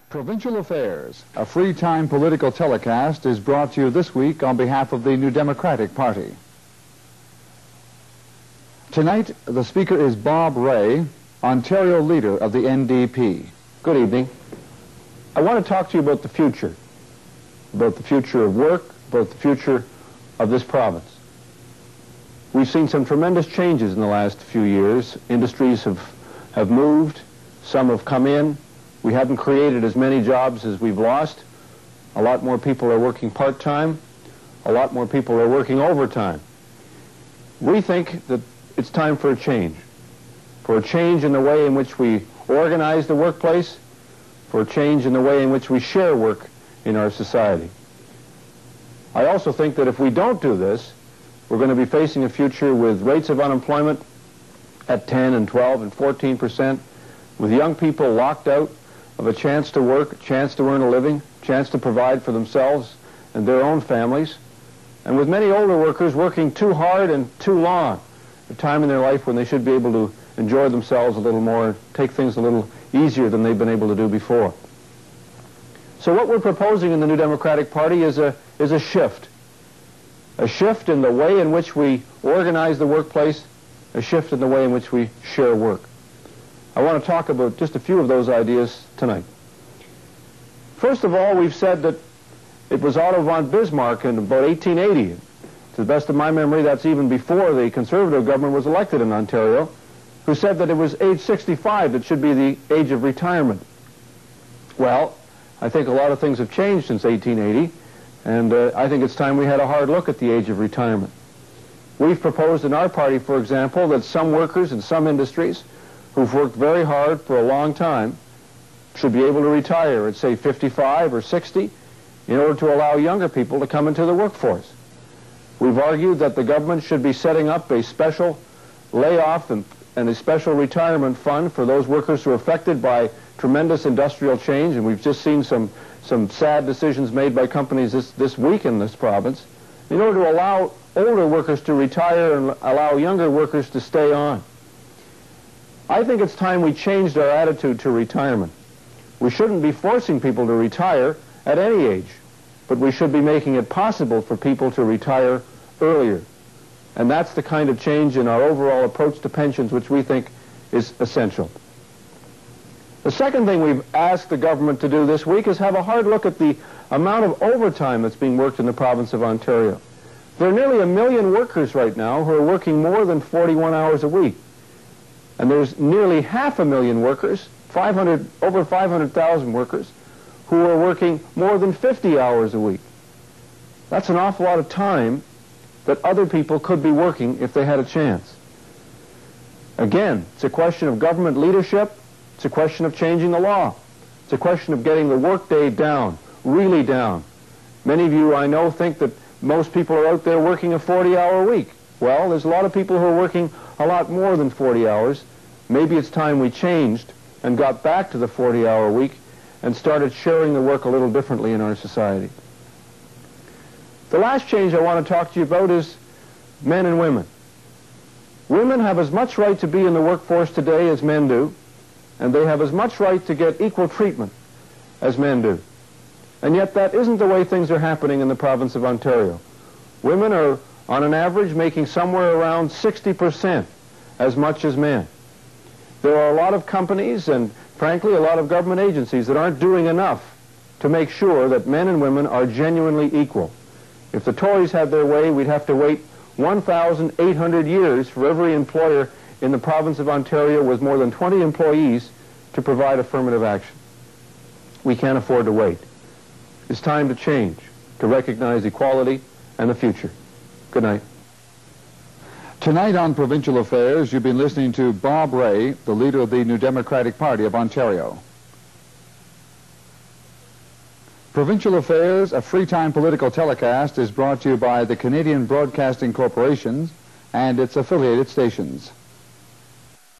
Provincial Affairs, a free-time political telecast, is brought to you this week on behalf of the New Democratic Party. Tonight, the speaker is Bob Rae, Ontario leader of the NDP. Good evening. I want to talk to you about the future of work, about the future of this province. We've seen some tremendous changes in the last few years. Industries have moved, some have come in. We haven't created as many jobs as we've lost. A lot more people are working part-time. A lot more people are working overtime. We think that it's time for a change in the way in which we organize the workplace, for a change in the way in which we share work in our society. I also think that if we don't do this, we're going to be facing a future with rates of unemployment at 10 and 12 and 14%, with young people locked out of a chance to work, a chance to earn a living, a chance to provide for themselves and their own families, and with many older workers working too hard and too long, a time in their life when they should be able to enjoy themselves a little more, take things a little easier than they've been able to do before. So what we're proposing in the New Democratic Party is a shift in the way in which we organize the workplace, a shift in the way in which we share work. I want to talk about just a few of those ideas tonight. First of all, we've said that it was Otto von Bismarck in about 1880. To the best of my memory, that's even before the Conservative government was elected in Ontario, who said that it was age 65 that should be the age of retirement. Well, I think a lot of things have changed since 1880, and I think it's time we had a hard look at the age of retirement. We've proposed in our party, for example, that some workers in some industries who've worked very hard for a long time should be able to retire at, say, 55 or 60 in order to allow younger people to come into the workforce. We've argued that the government should be setting up a special layoff and a special retirement fund for those workers who are affected by tremendous industrial change, and we've just seen some sad decisions made by companies this week in this province, in order to allow older workers to retire and allow younger workers to stay on. I think it's time we changed our attitude to retirement. We shouldn't be forcing people to retire at any age, but we should be making it possible for people to retire earlier. And that's the kind of change in our overall approach to pensions which we think is essential. The second thing we've asked the government to do this week is have a hard look at the amount of overtime that's being worked in the province of Ontario. There are nearly 1 million workers right now who are working more than 41 hours a week. And there's nearly 500,000 workers, over 500,000 workers, who are working more than 50 hours a week. That's an awful lot of time that other people could be working if they had a chance. Again, it's a question of government leadership. It's a question of changing the law. It's a question of getting the workday down, really down. Many of you, I know, think that most people are out there working a 40-hour week. Well, there's a lot of people who are working a lot more than 40 hours. Maybe it's time we changed and got back to the 40-hour week and started sharing the work a little differently in our society. The last change I want to talk to you about is men and women. Women have as much right to be in the workforce today as men do, and they have as much right to get equal treatment as men do. And yet that isn't the way things are happening in the province of Ontario. Women are, on an average, making somewhere around 60% as much as men. There are a lot of companies and, frankly, a lot of government agencies that aren't doing enough to make sure that men and women are genuinely equal. If the Tories had their way, we'd have to wait 1,800 years for every employer in the province of Ontario with more than 20 employees to provide affirmative action. We can't afford to wait. It's time to change, to recognize equality and the future. Good night. Tonight on Provincial Affairs, you've been listening to Bob Rae, the leader of the New Democratic Party of Ontario. Provincial Affairs, a free-time political telecast, is brought to you by the Canadian Broadcasting Corporation and its affiliated stations.